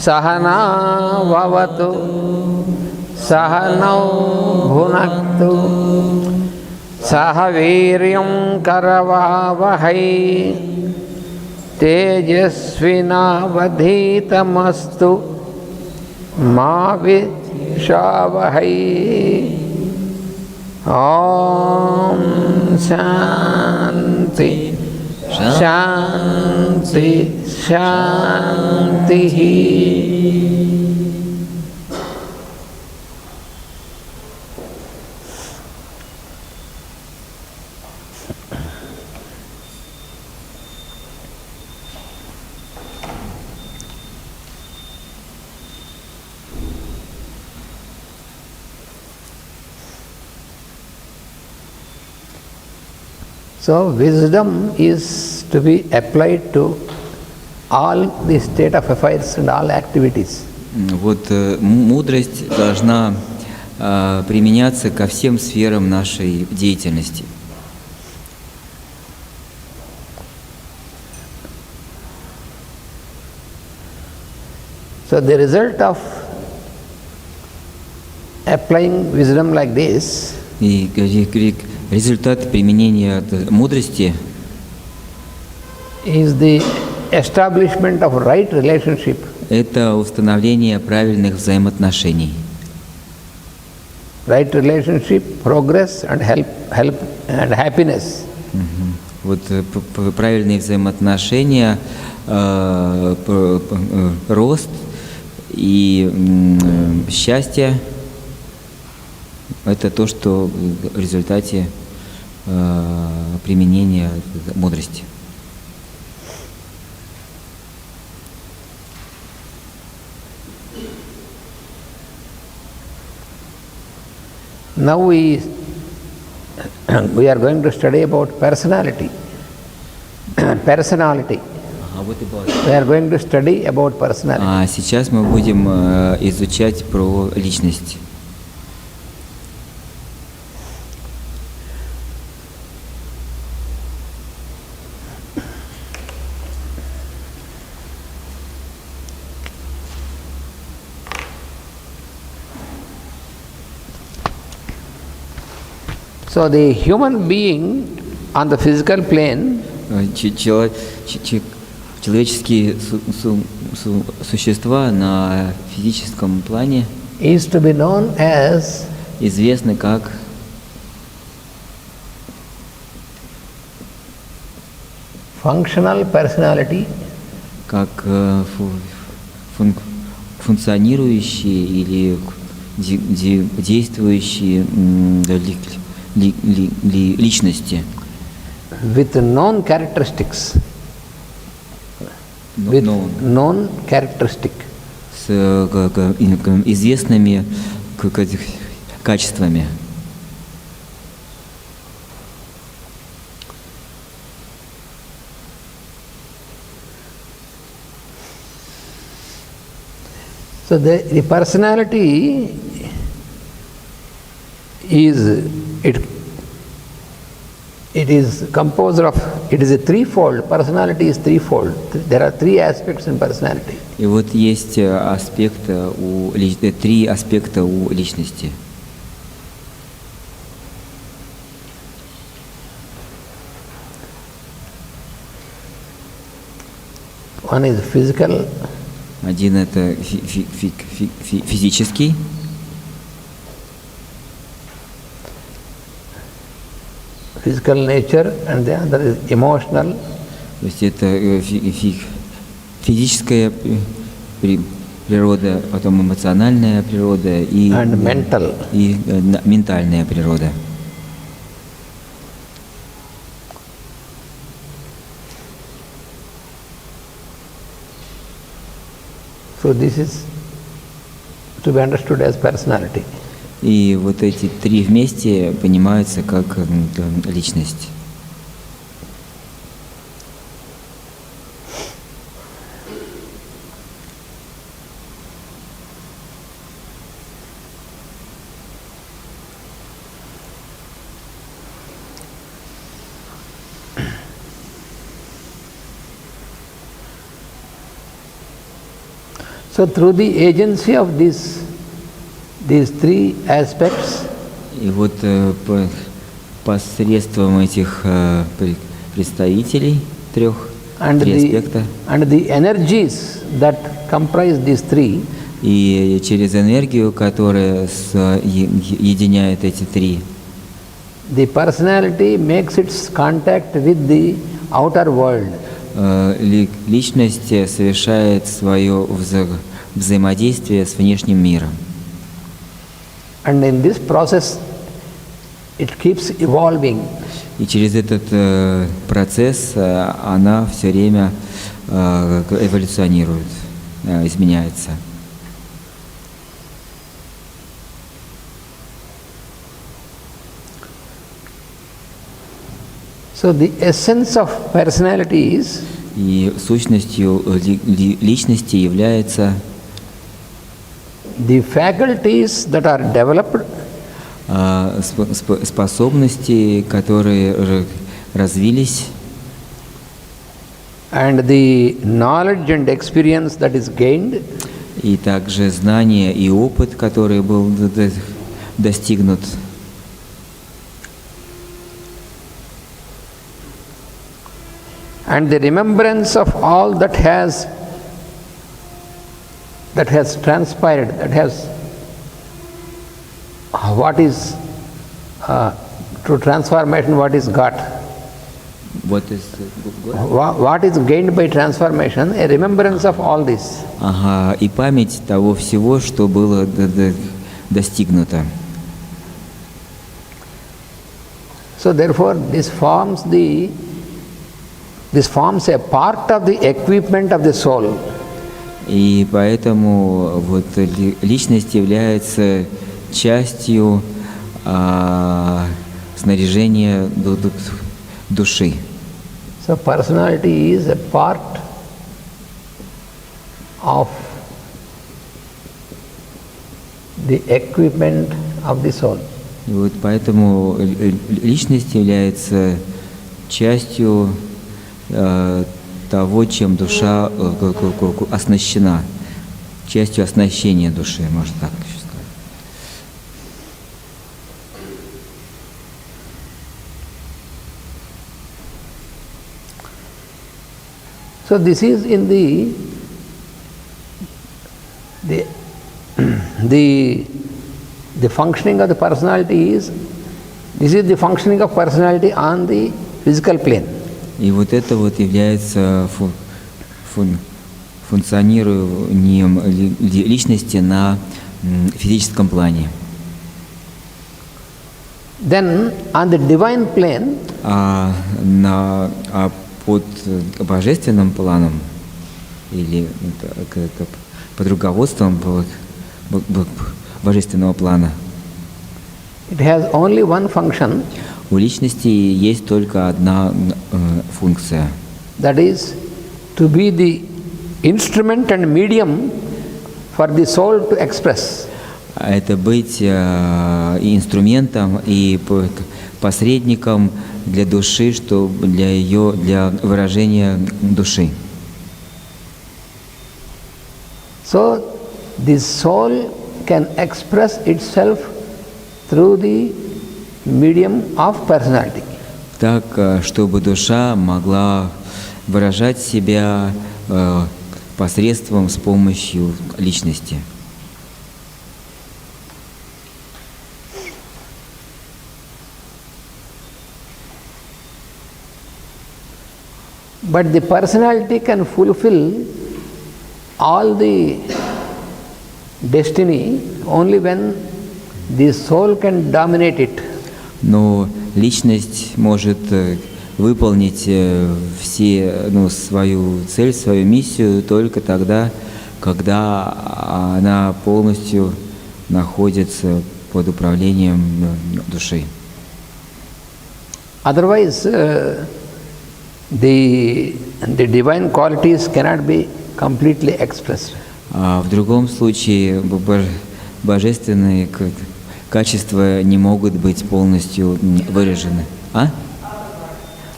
Sahana vavatu sahanau bhunaktu sahaviryam karavavahai tejasvinavadhitamastu ma vishavahai. Om Shanti Shanti Shanti. So wisdom is to be applied to all the state of affairs and all activities. Вот мудрость должна применяться ко всем сферам нашей деятельности. So the result of applying wisdom like this И результат применения мудрости is the establishment of right relationship. Это установление правильных взаимоотношений. Right relationship, progress and help and happiness. Вот правильные взаимоотношения, рост и счастье – это то, что в результате применения мудрости. Now we are going to study about personality. Personality. We are going to study about personality. А сейчас мы будем изучать про личность. So the human being on the physical plane Человеческие существа на физическом плане is to be known as известны как functional personality, как функционирующие или действующие личности. with known characteristics. With known characteristic. С известными качествами. So the personality is it is composed of, it is a threefold. Personality is threefold. There are three aspects in personality. И вот есть три аспекта у личности. One is physical. Один это физический. Physical nature, and the other is emotional. То есть это физическая природа, потом эмоциональная природа и ментальная природа. So this is to be understood as personality. И вот эти три вместе понимаются как личность. So through the agency of these three aspects, И вот посредством этих представителей три аспекта and the energies that comprise these three, и через энергию, которая соединяет эти три, the personality makes its contact with the outer world. Личность совершает свое взаимодействие с внешним миром. And in this process, it keeps evolving. И через этот процесс она все время эволюционирует, изменяется. So the essence of personality is И сущностью личности является the faculties that are developed способности, которые развились, and the knowledge and experience that is gained, и также знания и опыт, который был достигнут. and the remembrance of all that has transpired, that has what is through transformation, what is got. What is What is gained by transformation? A remembrance of all this. Ага, и память того всего, что было достигнуто. So therefore, this forms a part of the equipment of the soul. И поэтому вот личность является частью снаряжения души. So personality is a part of the equipment of the soul. И вот поэтому личность является частью того, чем душа оснащена, частью оснащения души, можно так сказать. So this is in the functioning of the personality is, this is the functioning of personality on the physical plane. И вот это вот является функционированием личности на физическом плане. Then on the divine plane, под божественным планом или под руководством божественного плана it has only one function. У личности есть только одна функция. That is to be the instrument and medium for the soul to express. Это быть и инструментом, и посредником для души, для выражения души. So the soul can express itself through the medium of personality. Так, чтобы душа могла выражать себя посредством, с помощью личности. But the personality can fulfill all the destiny only when the soul can dominate it. Но личность может выполнить свою цель, свою миссию только тогда, когда она полностью находится под управлением души. Otherwise, the divine qualities cannot be completely expressed. А в другом случае божественные качества не могут быть полностью выражены.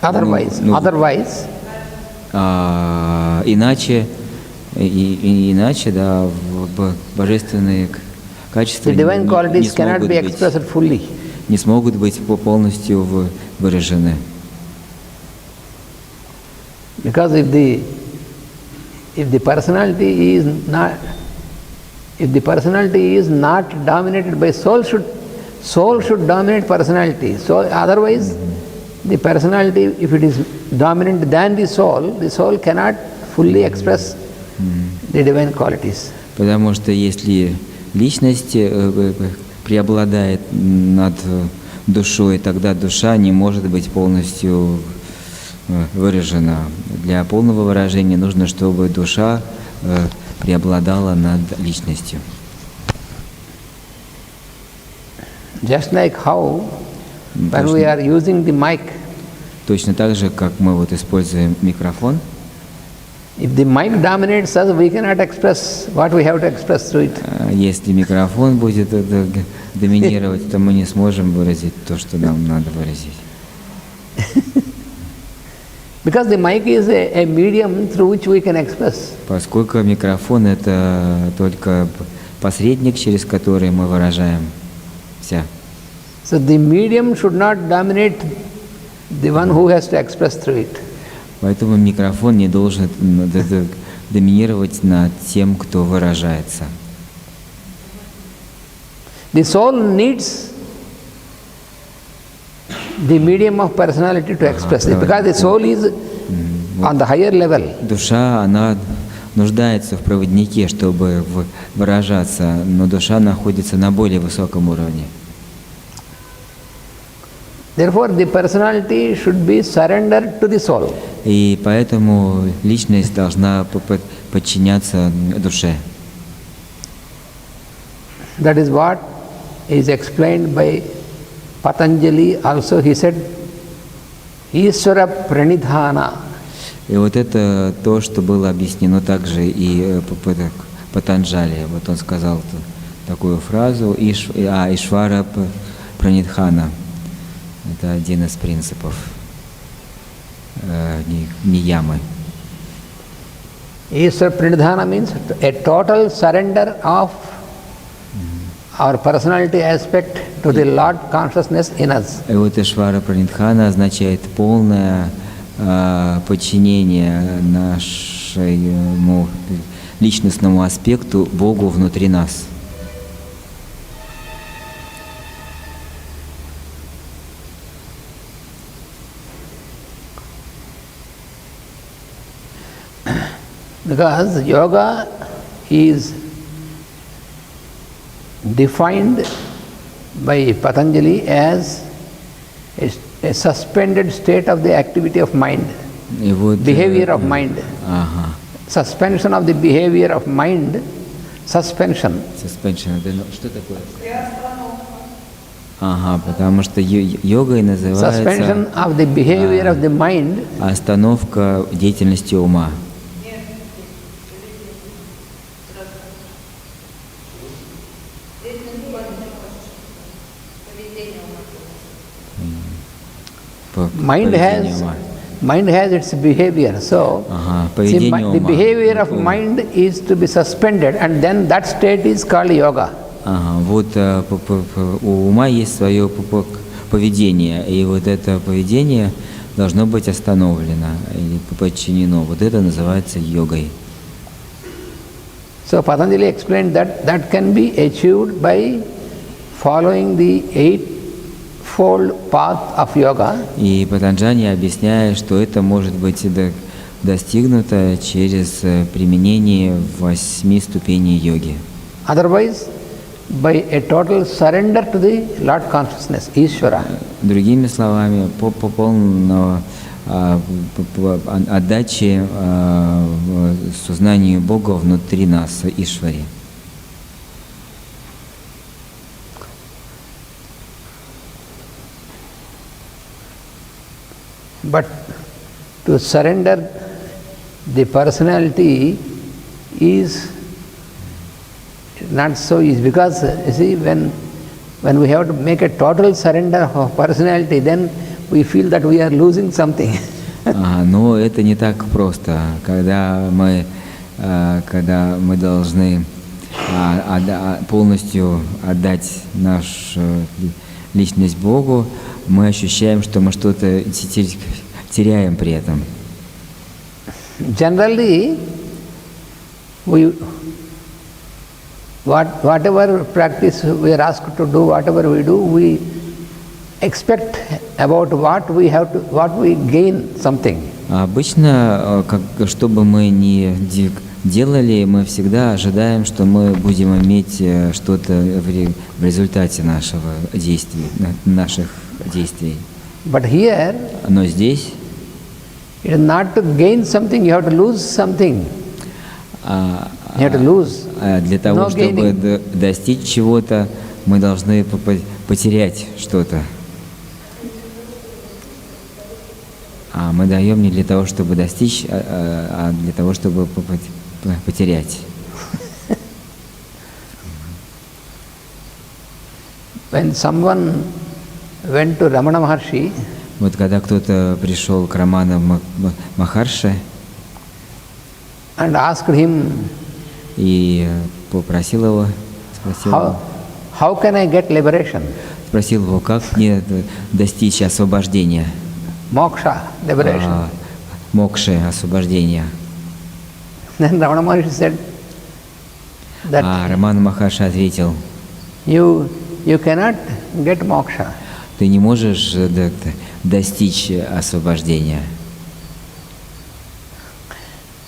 Otherwise, иначе И иначе, да, божественные качества The divine qualities cannot be expressed fully. не смогут быть полностью выражены. Because if the personality is not dominated by soul should dominate personality. So otherwise, the personality, if it is dominant than the soul cannot fully express the divine qualities. Потому что если личность преобладает над душой, тогда душа не может быть полностью выражена. Для полного выражения нужно, чтобы душа преобладала над личностью. Just like how when we are using the mic, точно так же, как мы вот используем микрофон, if the mic dominates us, we cannot express what we have to express through it. если микрофон будет доминировать, то мы не сможем выразить то, что нам надо выразить. Because the mic is a medium through which we can express. Поскольку микрофон — это только посредник, через который мы выражаемся. So the medium should not dominate the one who has to express through it. Поэтому микрофон не должен доминировать над тем, кто выражается. The soul needs the medium of personality to express it, because the soul is on the higher level. Душа, она нуждается в проводнике, чтобы выражаться, но душа находится на более высоком уровне. Therefore, the personality should be surrendered to the soul. И поэтому личность должна подчиняться душе. That is what is explained by Patanjali. Also, he said, Ishvara pranidhana. И вот это то, что было объяснено также и Патанджали. Вот он сказал такую фразу Ишвара пранидхана. Это один из принципов ниямы. Ishvara pranidhana means a total surrender of our personality aspect to the Lord consciousness in us. И вот Ишвара пранидхана означает полное подчинение нашему личностному аспекту Богу внутри нас. Because yoga is defined by Patanjali as a suspended state of the activity of mind, behavior of mind. Suspension of the behavior of mind, suspension. Suspension. Что такое? Потому что йогой называется suspension of the behavior of the mind, остановка деятельности ума. Mind has its behavior. So, the behavior of mind is to be suspended, and then that state is called yoga. Вот у ума есть свое поведение, и вот это поведение должно быть остановлено или подчинено. Вот это называется йогой. So Patanjali explained that can be achieved by following the eightfold path of yoga. И Патанджали объясняет, что это может быть достигнуто через применение 8 ступеней йоги. Otherwise, by a total surrender to the Lord consciousness, Ishvara. Другими словами, по полному отдаче сознанию Бога внутри нас, Ишвари. But to surrender the personality is not so easy, because you see, when we have to make a total surrender of personality, then we feel that we are losing something. Но это не так просто. Когда мы когда мы должны полностью отдать нашу личность Богу, мы ощущаем, что мы что-то теряем при этом. Generally, whatever practice we are asked to do, whatever we do, we expect about what we gain something. Обычно, что бы мы ни делали, мы всегда ожидаем, что мы будем иметь что-то в результате наших действий. But here, но здесь, it is not to gain something, you have to lose something. You have to lose. Для того, чтобы достичь чего-то, мы должны потерять что-то. Мы даем не для того, чтобы достичь, а для того, чтобы потерять. When someone went to Ramana Maharshi, вот когда кто-то пришел к Рамана Махарше and asked him, и попросил его, how can I get liberation? Спросил его, как мне достичь освобождения? Moksha, liberation. Мокши, освобождения. Then Ramana Maharshi said that Рамана Махарша ответил, you cannot get moksha. Ты не можешь достичь освобождения.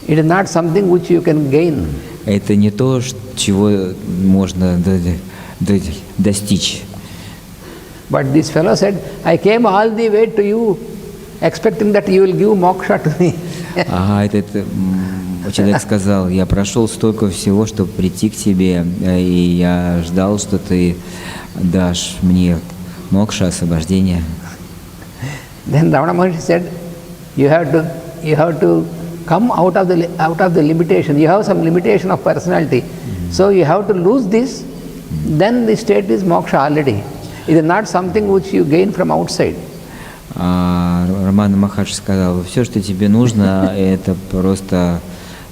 It is not something which you can gain. Это не то, чего можно достичь. But this fellow said, I came all the way to you, expecting that you will give moksha to me. Этот человек сказал, я прошел столько всего, чтобы прийти к тебе, и я ждал, что ты дашь мне мокша, освобождение. Then Ramana Maharshi said, you have to come out of the limitation. You have some limitation of personality. So you have to lose this, then the state is moksha already. It is not something which you gain from outside. Рамана Махарши сказал, все, что тебе нужно, это просто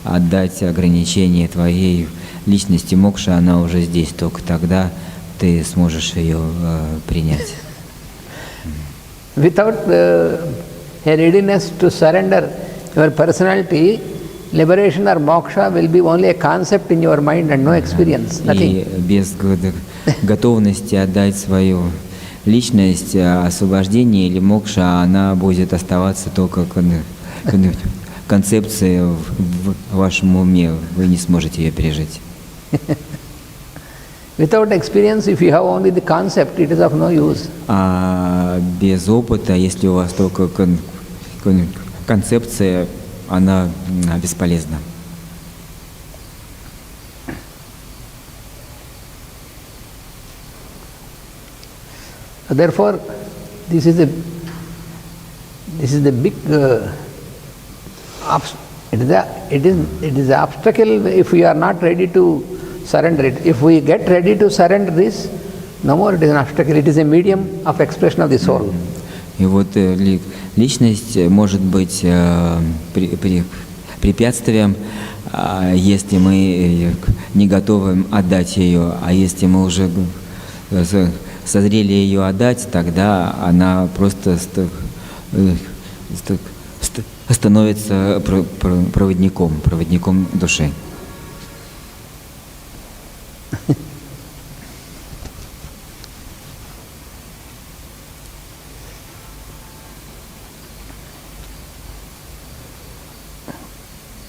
отдать ограничение твоей личности мокша, она уже здесь, только тогда ты сможешь ее принять. Without a readiness to surrender your personality, liberation or moksha will be only a concept in your mind and no experience, nothing. И без готовности отдать свою личность, освобождение или мокша, она будет оставаться только концепцией в вашем уме, вы не сможете ее пережить. Without experience, if you have only the concept, it is of no use. Без опыта, если у вас только концепция, она бесполезна. Therefore, this is the big it is the obstacle if we are not ready to surrender it. If we get ready to surrender this, no more it is an obstacle. It is a medium of expression of the soul. И вот личность может быть препятствием, если мы не готовы отдать ее, а если мы уже созрели ее отдать, тогда она просто становится проводником души.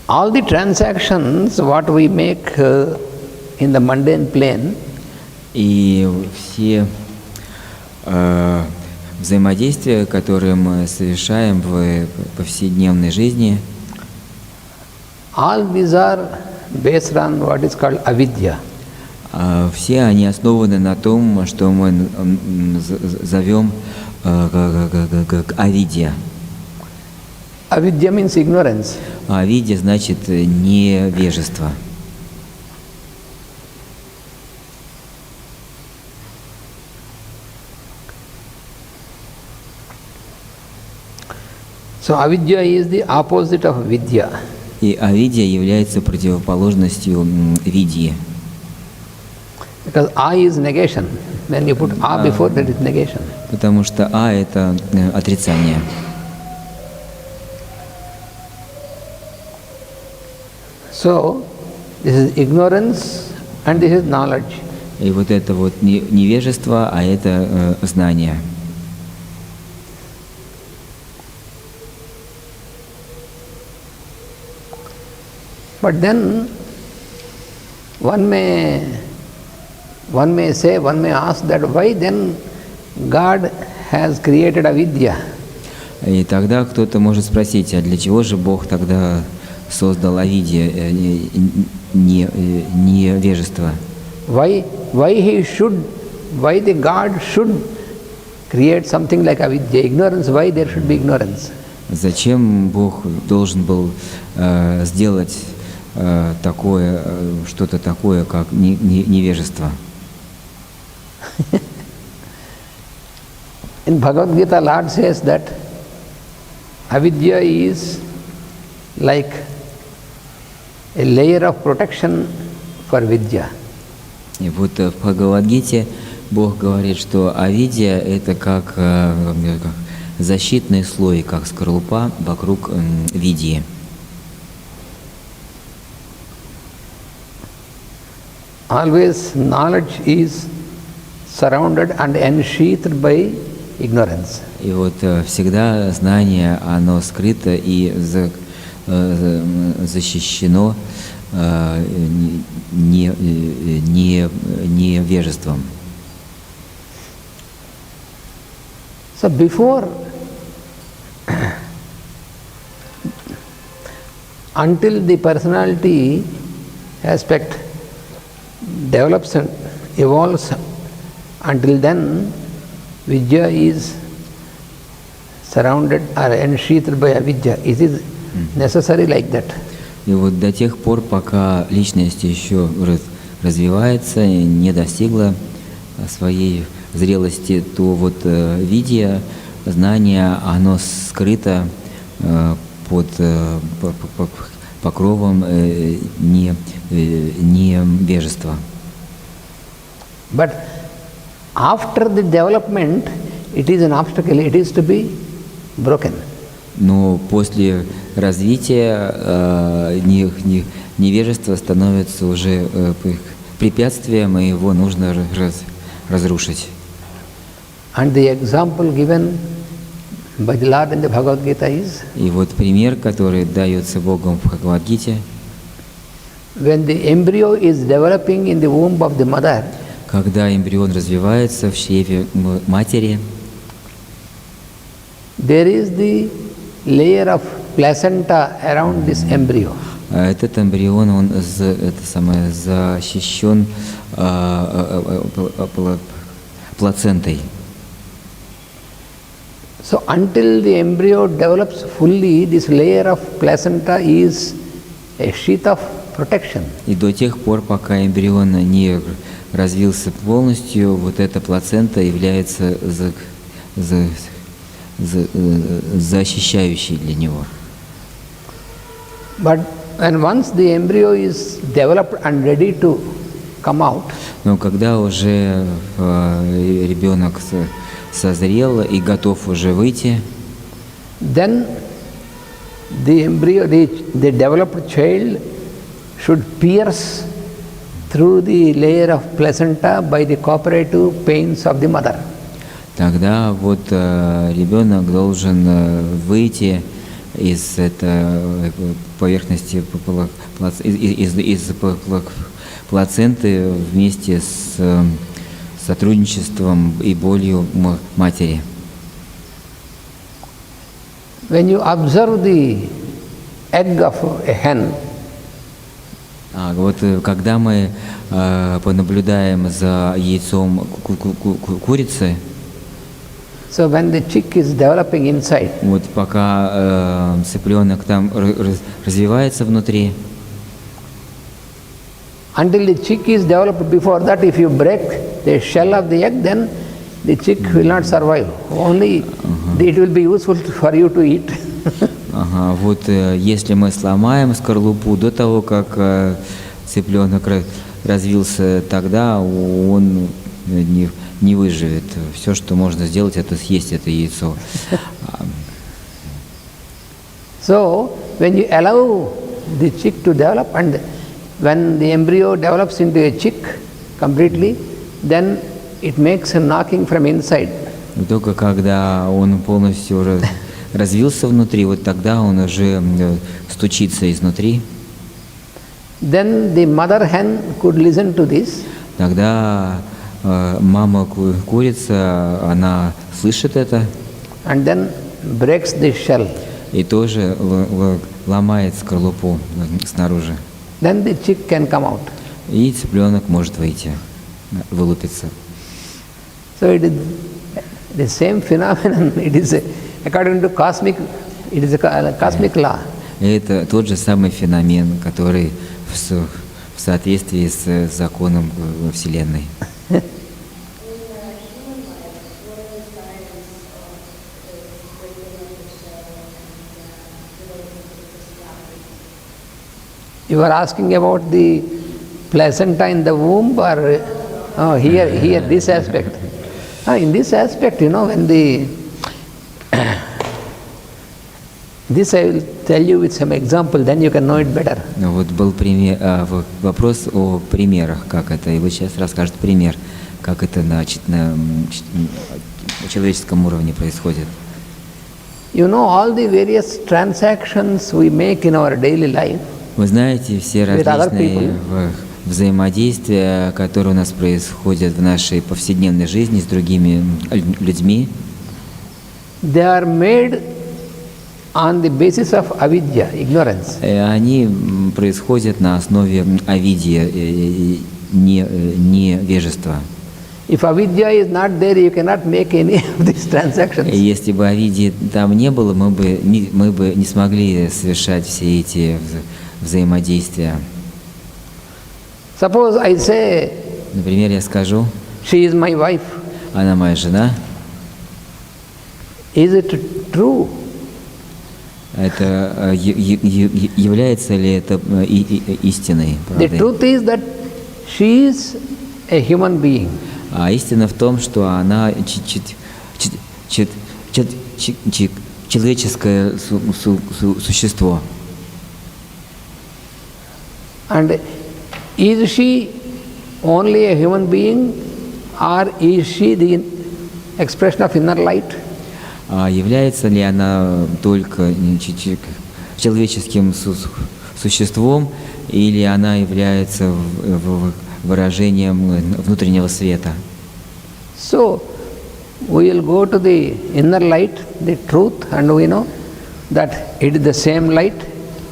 All the transactions what we make in the mundane plane, и все взаимодействия, которые мы совершаем в повседневной жизни, all these are based on what is called avidya. Все они основаны на том, что мы зовем как авидья. Avidya means ignorance. Авидья значит невежество. So avidya is the opposite of vidya. И авидья является противоположностью видьи. Because I is negation. When you put A before, that is negation. Потому что это отрицание. So, this is ignorance and this is knowledge. И вот это вот невежество, а это знание. But then one may say, one may ask that why then God has created avidya? И тогда кто-то может спросить, а для чего же Бог тогда создал авидья, невежество? Why the God should create something like avidya? Ignorance, why there should be ignorance? Зачем Бог должен был сделать такое, что-то такое, как невежество? In Bhagavad Gita, Lord says that avidya is like a layer of protection for vidya. И вот в Бхагавад-гите Бог говорит, что авидья – это как защитный слой, как скорлупа вокруг видьи. Always knowledge is surrounded and ensheathed by ignorance. И вот всегда знание, оно скрыто и защищено невежеством. So before, until the personality aspect develops and evolves, until then vidya is surrounded or ensheathed by avidya. It is necessary like that. И вот до тех пор, пока личность еще развивается, не достигла своей зрелости, то вот видья, знание, оно скрыто под покровом невежества. But after the development, it is an obstacle, it is to be broken. Но после развития невежество становится уже препятствием, и его нужно разрушить. And the example given by the Lord in the Bhagavad Gita is, и вот пример, который дается Богом в Бхагавад-гите, when the embryo is developing in the womb of the mother, когда эмбрион развивается в чреве матери, there is the layer of placenta around this embryo. Этот эмбрион, он защищен плацентой. So until the embryo develops fully, this layer of placenta is a sheath of protection. И до тех пор, пока эмбрион не развился полностью, вот эта плацента является защищающей для него. But when once the embryo is developed and ready to come out, но когда уже ребенок созрел и готов уже выйти, then the embryo, the developed child should pierce through the layer of placenta by the cooperative pains of the mother. Тогда вот ребенок должен выйти из этой поверхности из плаценты вместе с сотрудничеством и болью матери. When you observe the egg of a hen, вот когда мы понаблюдаем за яйцом курицы, so when the chick is developing inside, вот пока цыпленок там развивается внутри, until the chick is developed, before that if you break the shell of the egg, then the chick will not survive. Only it will be useful for you to eat. Ага, вот если мы сломаем скорлупу до того, как цыпленок развился, тогда он не выживет. Все, что можно сделать, это съесть это яйцо. So, when you allow the chick to develop, and when the embryo develops into a chick completely, then it makes a knocking from inside. И только когда он полностью развился внутри, вот тогда он уже стучится изнутри. Then the mother hen could listen to this. Тогда мама курица, она слышит это. And then breaks the shell. И тоже ломает скорлупу снаружи. Then the chick can come out. И цыпленок может выйти, вылупиться. So it is the same phenomenon. It is according to cosmic. It is a cosmic law. И это тот же самый феномен, который в соответствии с законом Вселенной. You were asking about the placenta in the womb, or here this aspect. In this aspect, when this I will tell you with some example, then you can know it better. Вот был вопрос о примерах, как это, и вы сейчас расскажете пример, как это на человеческом уровне происходит. You know all the various transactions we make in our daily life. Вы знаете все различные взаимодействия, которые у нас происходят в нашей повседневной жизни с другими людьми. They are made on the basis of avidya, ignorance. Они происходят на основе авидья, невежества. If avidya is not there, you cannot make any of these transactions. Если бы авидьи там не было, мы бы не смогли совершать все эти взаимодействия. Suppose I say, например, я скажу, she is my wife. Она моя жена. Is it true? Это является ли это истиной? The truth is that she is a human being. А истина в том, что она человеческое существо. And is she only a human being, or is she the expression of inner light? А является ли она только человеческим существом, или она является выражением внутреннего света? So, we will go to the inner light, the truth, and we know that it is the same light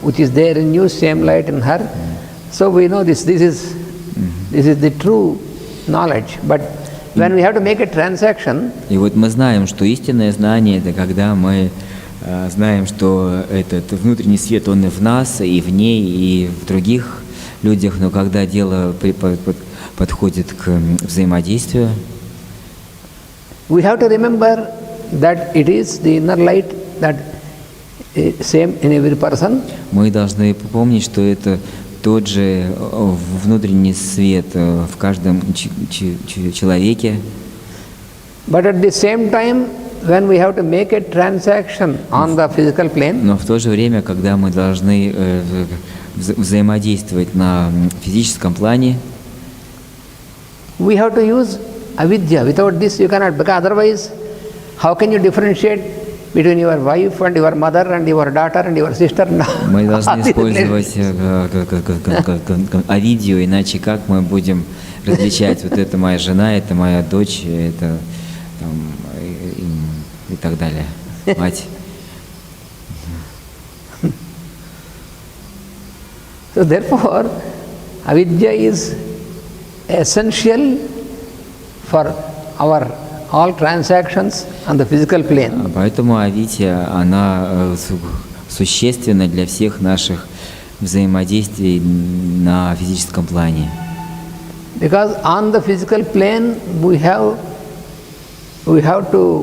which is there in you, same light in her. So we know this is the true knowledge. But when we have to make a transaction, и вот мы знаем, что истинное знание – это когда мы знаем, что этот внутренний свет, он и в нас, и в ней, и в других людях, но когда дело подходит к взаимодействию, we have to remember that it is the inner light that same in every person. Мы должны помнить, что это тот же внутренний свет в каждом человеке. But at the same time, when we have to make a transaction on the physical plane, но в то же время, когда мы должны взаимодействовать на физическом плане, we have to use avidya. Without this you cannot, because otherwise how can you differentiate between your wife and your mother and your daughter and your sister? Мы должны использовать авидию, иначе как мы будем различать, вот это моя жена, это моя дочь, это там, и так далее, мать. So therefore, avidya is essential for our all transactions on the physical plane. Поэтому авидия, она существенна для всех наших взаимодействий на физическом плане. Because on the physical plane we have to